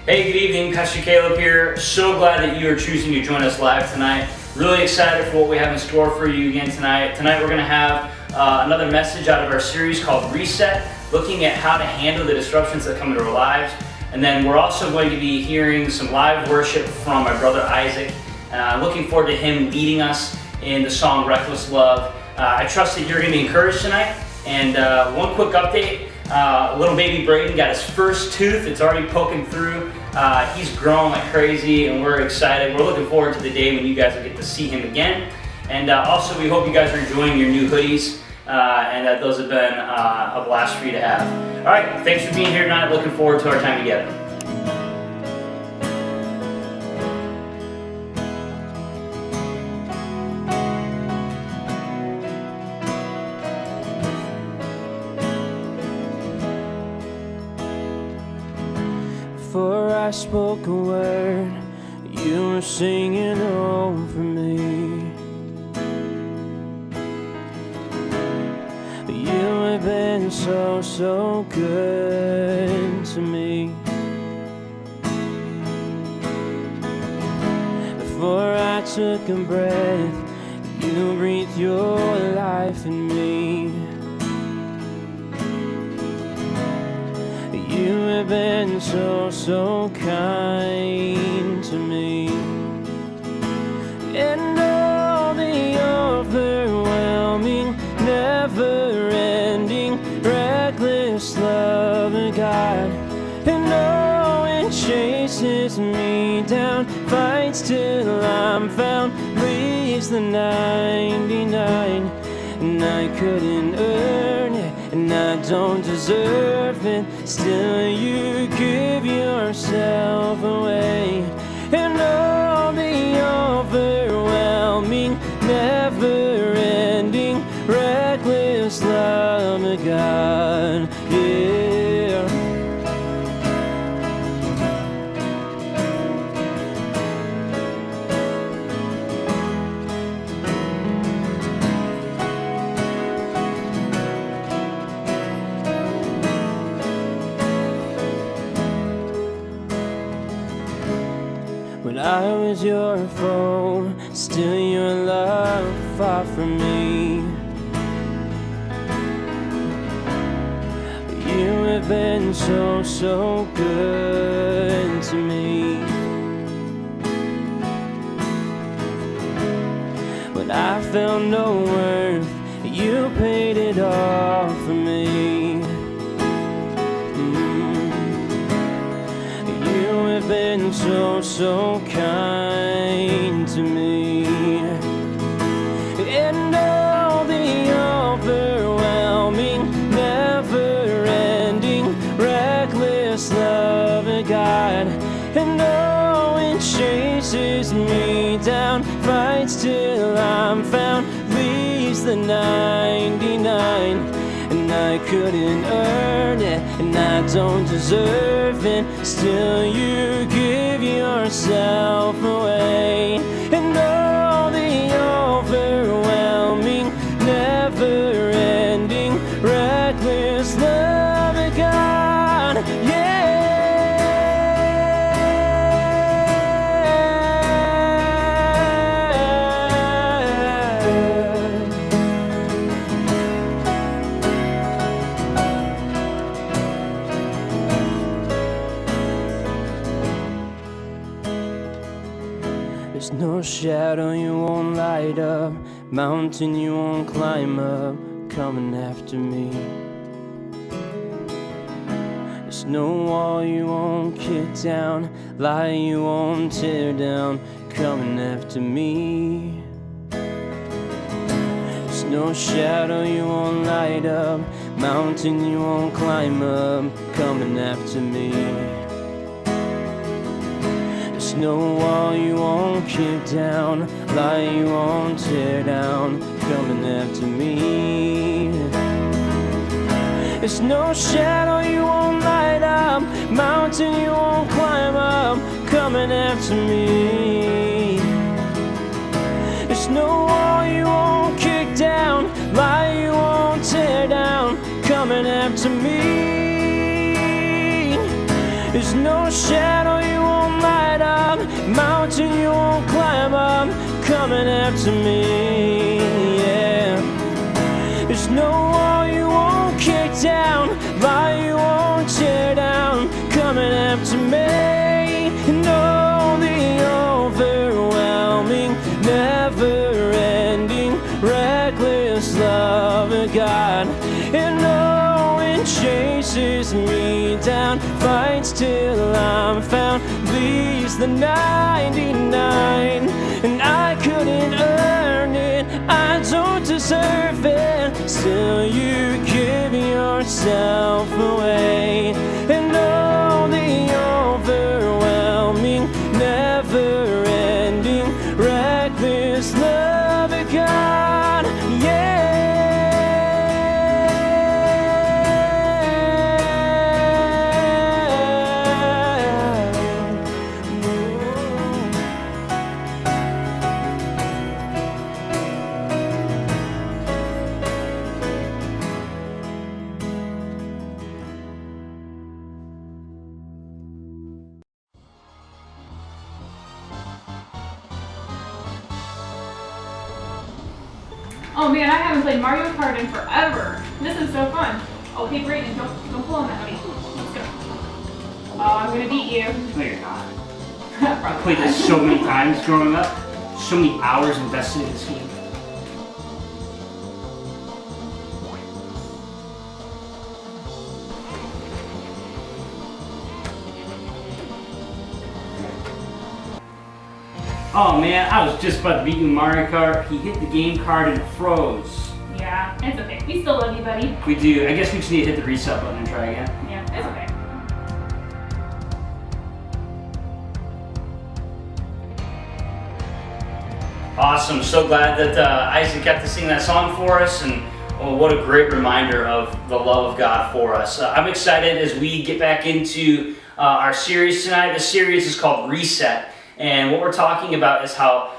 Hey, good evening. Pastor Caleb here. So glad that you are choosing to join us live tonight. Really excited for what we have in store for you again tonight. Tonight we're going to have another message out of our series called Reset, looking at how to handle the disruptions that come into our lives. And then we're also going to be hearing some live worship from my brother Isaac. Looking forward to him leading us in the song Reckless Love. I trust that you're going to be encouraged tonight. And one quick update. Little baby Braden got his first tooth. It's already poking through. He's growing like crazy and we're excited. We're looking forward to the day when you guys will get to see him again. And also we hope you guys are enjoying your new hoodies and that those have been a blast for you to have. All right, thanks for being here tonight. Looking forward to our time together. Before I spoke a word, you were singing over me. You have been so good to me. Before I took a breath, you breathed your life in me. You have been so kind to me. And all the overwhelming, never-ending, reckless love of God. And oh, it chases me down, fights till I'm found, leaves the 99. And I couldn't earn it, and I don't deserve it. Still you give yourself away. And all the overwhelming, never-ending, reckless love of God, yeah. When I was your foe, still your love fought for me. You have been so good to me. When I felt no worth, you paid it all for me. You have been so kind to me. And all the overwhelming, never-ending, reckless love of God. And oh, it chases me down, fights till I'm found, leaves the 99. And I couldn't earn it, and I don't deserve it. Still you give yourself away. And all the overwhelming, never-ending, reckless love of God, yeah. There's no shadow you won't light up, mountain you won't climb up, coming after me. There's no wall you won't kick down, lie you won't tear down, coming after me. There's no shadow you won't light up, mountain you won't climb up, coming after me. There's no wall you won't kick down, lie you won't tear down, coming after me. There's no shadow you won't light up, mountain you won't climb up, coming after me. There's no wall you won't kick down, lie you won't tear down, coming after me. There's no shadow mountain you won't climb up, coming after me, yeah. There's no wall you won't kick down, lie you won't tear down, coming after me. No, the overwhelming, never-ending, reckless love of God. And no, it chases me down, fights till I'm found, leaves the 99, and I couldn't earn it, I don't deserve it, still you give yourself away. And oh, the overwhelming, never-ending, reckless love of God, yeah. Oh man, I haven't played Mario Kart in forever. This is so fun. Oh, hey Brayden, don't pull on that, honey. Let's go. Oh, I'm gonna beat you. No, you're not. Probably I played this so many times growing up. So many hours invested in this game. Oh man, I was just about to beat you in Mario Kart. He hit the game card and it froze. Yeah, it's okay. We still love you, buddy. We do. I guess we just need to hit the reset button and try again. Yeah, it's okay. Awesome. So glad that Isaac got to sing that song for us, and oh, what a great reminder of the love of God for us. I'm excited as we get back into our series tonight. The series is called Reset, and what we're talking about is how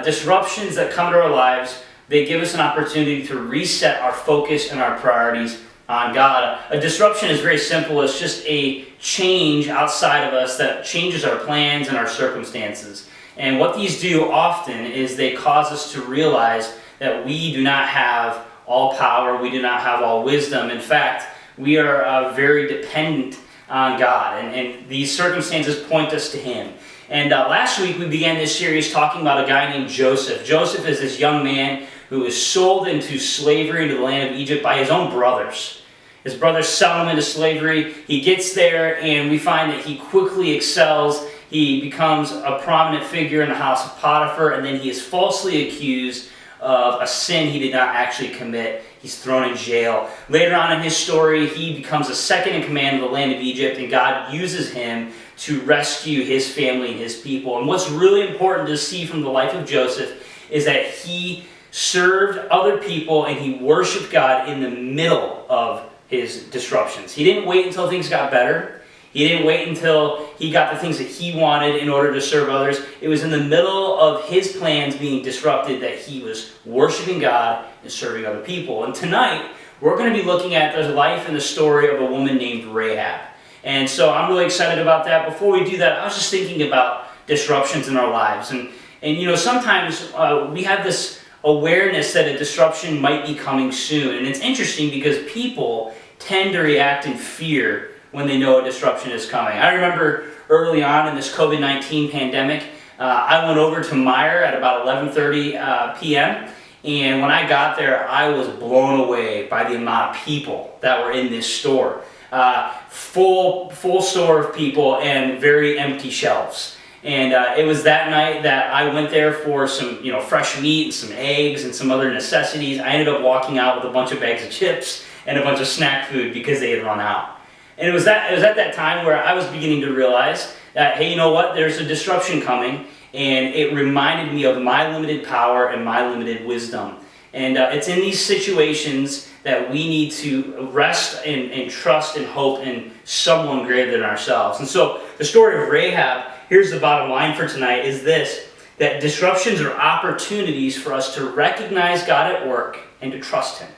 disruptions that come into our lives, they give us an opportunity to reset our focus and our priorities on God. A disruption is very simple. It's just a change outside of us that changes our plans and our circumstances. And what these do often is they cause us to realize that we do not have all power, we do not have all wisdom. In fact, we are very dependent on God, and these circumstances point us to Him. And last week we began this series talking about a guy named Joseph. Joseph is this young man who was sold into slavery into the land of Egypt by his own brothers. His brothers sell him into slavery. He gets there, and we find that he quickly excels. He becomes a prominent figure in the house of Potiphar, and then he is falsely accused of a sin he did not actually commit. He's thrown in jail. Later on in his story, he becomes a second in command of the land of Egypt, and God uses him to rescue his family and his people. And what's really important to see from the life of Joseph is that he served other people and he worshiped God in the middle of his disruptions. He didn't wait until things got better. He didn't wait until he got the things that he wanted in order to serve others. It was in the middle of his plans being disrupted that he was worshiping God and serving other people. And tonight, we're going to be looking at the life and the story of a woman named Rahab. And so I'm really excited about that. Before we do that, I was just thinking about disruptions in our lives. And you know, sometimes we have this awareness that a disruption might be coming soon. And it's interesting because people tend to react in fear when they know a disruption is coming. I remember early on in this COVID-19 pandemic, I went over to Meijer at about 11:30 p.m. And when I got there, I was blown away by the amount of people that were in this store. Full store of people and very empty shelves. And it was that night that I went there for some, fresh meat and some eggs and some other necessities. I ended up walking out with a bunch of bags of chips and a bunch of snack food because they had run out. And it was at that time where I was beginning to realize that, hey, you know what? There's a disruption coming, and it reminded me of my limited power and my limited wisdom. And it's in these situations that we need to rest and trust and hope in someone greater than ourselves. And so the story of Rahab, here's the bottom line for tonight, is this: that disruptions are opportunities for us to recognize God at work and to trust Him.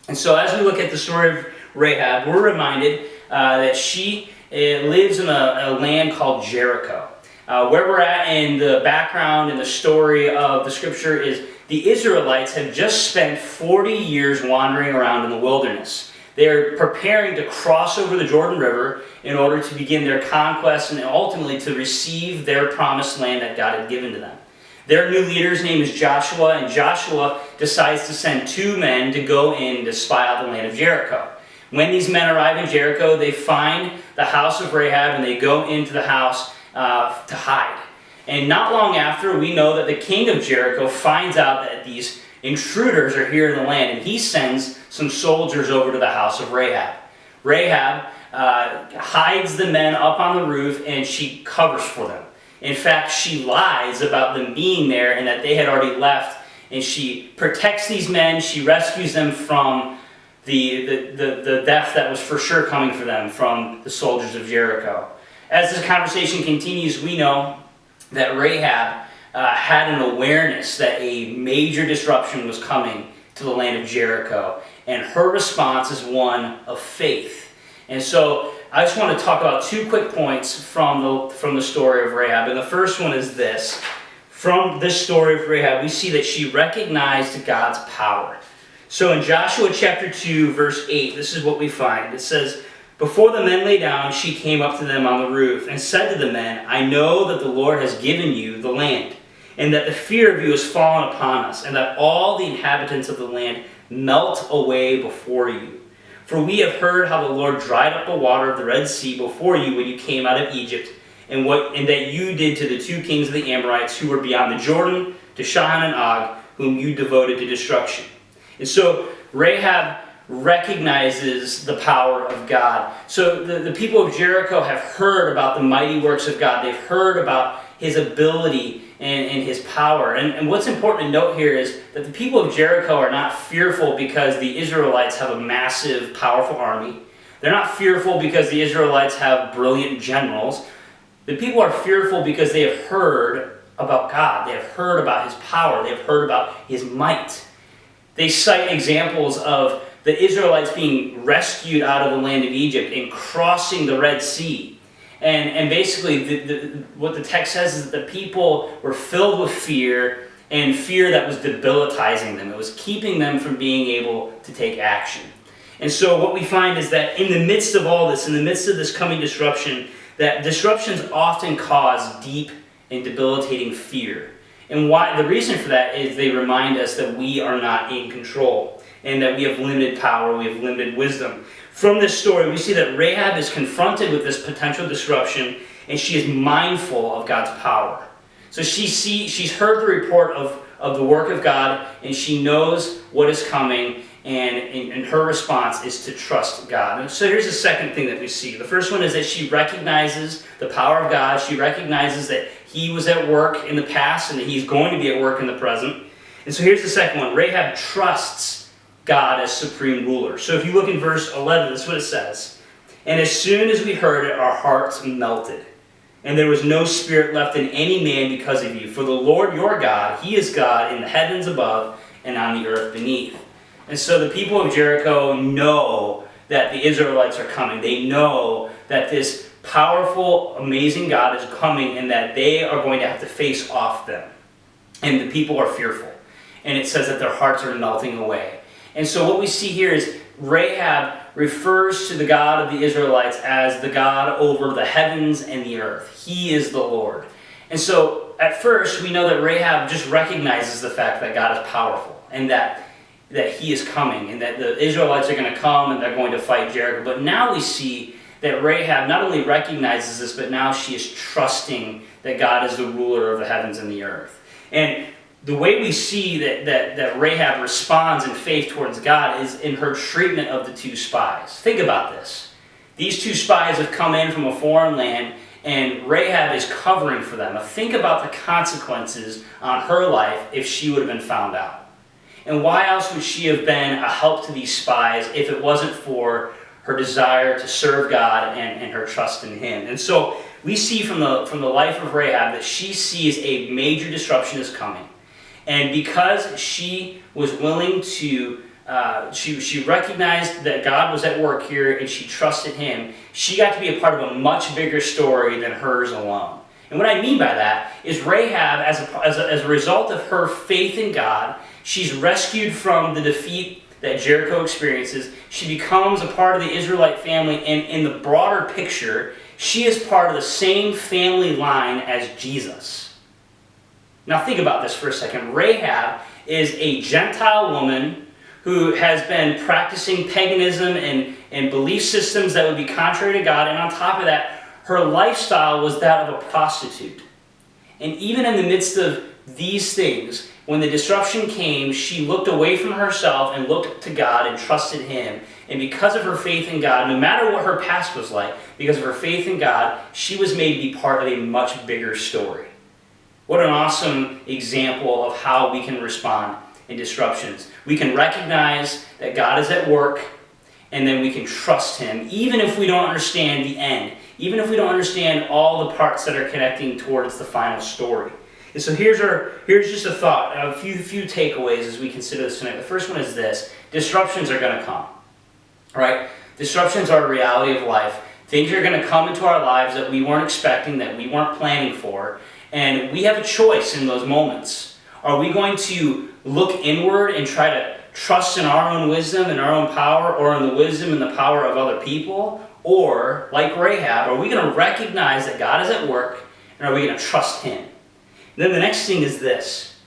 And so as we look at the story of Rahab, we're reminded that she lives in a land called Jericho. Where we're at in the background and the story of the scripture is the Israelites have just spent 40 years wandering around in the wilderness. They're preparing to cross over the Jordan River in order to begin their conquest and ultimately to receive their promised land that God had given to them. Their new leader's name is Joshua, and Joshua decides to send 2 men to go in to spy out the land of Jericho. When these men arrive in Jericho, they find the house of Rahab and they go into the house to hide. And not long after, we know that the king of Jericho finds out that these intruders are here in the land, and he sends some soldiers over to the house of Rahab. Rahab hides the men up on the roof, and she covers for them. In fact, she lies about them being there and that they had already left, and she protects these men. She rescues them from the death that was for sure coming for them from the soldiers of Jericho. As this conversation continues, we know that Rahab had an awareness that a major disruption was coming to the land of Jericho, and her response is one of faith. And so I just want to talk about 2 quick points from the story of Rahab. And the first one is this. From this story of Rahab, we see that she recognized God's power. So in Joshua chapter 2, verse 8, this is what we find. It says, "Before the men lay down, she came up to them on the roof and said to the men, 'I know that the Lord has given you the land, and that the fear of you has fallen upon us, and that all the inhabitants of the land melt away before you. For we have heard how the Lord dried up the water of the Red Sea before you when you came out of Egypt, and that you did to the 2 kings of the Amorites who were beyond the Jordan, to Sihon and Og, whom you devoted to destruction.'" And so Rahab recognizes the power of God. So the people of Jericho have heard about the mighty works of God. They've heard about his ability and his power. And what's important to note here is that the people of Jericho are not fearful because the Israelites have a massive, powerful army. They're not fearful because the Israelites have brilliant generals. The people are fearful because they have heard about God. They have heard about his power. They have heard about his might. They cite examples of the Israelites being rescued out of the land of Egypt and crossing the Red Sea. And basically, what the text says is that the people were filled with fear, and fear that was debilitating them. It was keeping them from being able to take action. And so what we find is that in the midst of all this, in the midst of this coming disruption, that disruptions often cause deep and debilitating fear. And the reason for that is they remind us that we are not in control, and that we have limited power, we have limited wisdom. From this story, we see that Rahab is confronted with this potential disruption, and she is mindful of God's power. So she's heard the report of the work of God, and she knows what is coming, and her response is to trust God. And so here's the second thing that we see. The first one is that she recognizes the power of God. She recognizes that he was at work in the past and that he's going to be at work in the present. And so here's the second one. Rahab trusts God as supreme ruler. So if you look in verse 11, this is what it says. "And as soon as we heard it, our hearts melted. And there was no spirit left in any man because of you. For the Lord your God, he is God in the heavens above and on the earth beneath." And so the people of Jericho know that the Israelites are coming. They know that this powerful, amazing God is coming and that they are going to have to face off them. And the people are fearful. And it says that their hearts are melting away. And so what we see here is Rahab refers to the God of the Israelites as the God over the heavens and the earth. He is the Lord. And so at first we know that Rahab just recognizes the fact that God is powerful and that he is coming and that the Israelites are going to come and they're going to fight Jericho. But now we see that Rahab not only recognizes this, but now she is trusting that God is the ruler of the heavens and the earth. And the way we see that Rahab responds in faith towards God is in her treatment of the 2 spies. Think about this. These 2 spies have come in from a foreign land, and Rahab is covering for them. Now think about the consequences on her life if she would have been found out. And why else would she have been a help to these spies if it wasn't for her desire to serve God and her trust in him? And so we see from the life of Rahab that she sees a major disruption is coming. And because she was willing to, she recognized that God was at work here and she trusted him, she got to be a part of a much bigger story than hers alone. And what I mean by that is Rahab, as a result of her faith in God, she's rescued from the defeat that Jericho experiences. She becomes a part of the Israelite family, and in the broader picture, she is part of the same family line as Jesus. Now think about this for a second. Rahab is a Gentile woman who has been practicing paganism and belief systems that would be contrary to God, and on top of that, her lifestyle was that of a prostitute. And even in the midst of these things, when the disruption came, she looked away from herself and looked to God and trusted Him. And because of her faith in God, no matter what her past was like, because of her faith in God, she was made to be part of a much bigger story. What an awesome example of how we can respond in disruptions. We can recognize that God is at work, and then we can trust Him, even if we don't understand the end, even if we don't understand all the parts that are connecting towards the final story. And so here's just a thought, a few takeaways as we consider this tonight. The first one is this: disruptions are going to come, right? Disruptions are a reality of life. Things are going to come into our lives that we weren't expecting, that we weren't planning for, and we have a choice in those moments. Are we going to look inward and try to trust in our own wisdom and our own power, or in the wisdom and the power of other people? Or, like Rahab, are we going to recognize that God is at work, and are we going to trust Him? And then the next thing is this: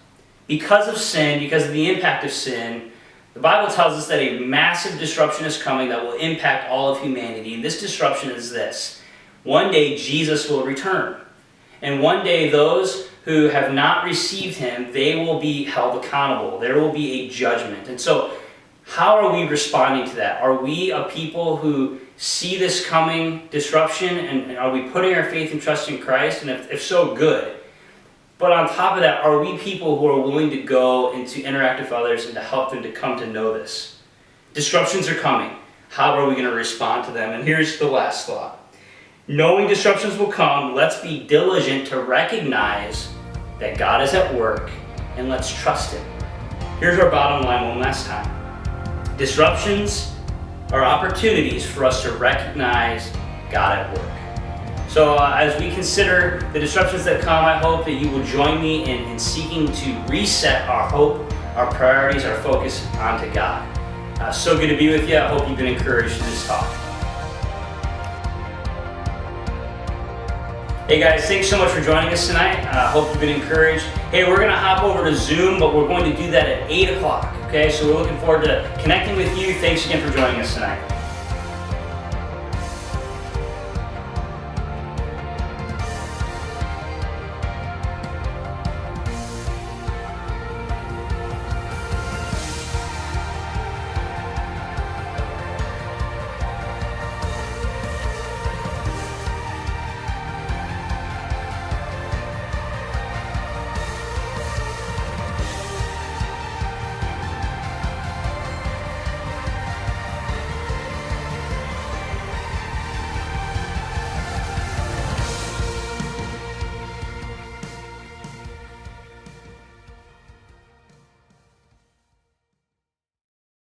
because of sin, because of the impact of sin, the Bible tells us that a massive disruption is coming that will impact all of humanity. And this disruption is this: one day Jesus will return. And one day those who have not received Him, they will be held accountable. There will be a judgment. And so, how are we responding to that? Are we a people who see this coming disruption, and are we putting our faith and trust in Christ? And if so, good. But on top of that, are we people who are willing to go and to interact with others and to help them to come to know this? Disruptions are coming. How are we going to respond to them? And here's the last thought. Knowing disruptions will come, let's be diligent to recognize that God is at work, and let's trust Him. Here's our bottom line one last time. Disruptions are opportunities for us to recognize God at work. So as we consider the disruptions that come, I hope that you will join me in seeking to reset our hope, our priorities, our focus onto God. So good to be with you. I hope you've been encouraged in this talk. Hey guys, thanks so much for joining us tonight. I hope you've been encouraged. Hey, we're going to hop over to Zoom, but we're going to do that at 8 o'clock. Okay, so we're looking forward to connecting with you. Thanks again for joining us tonight.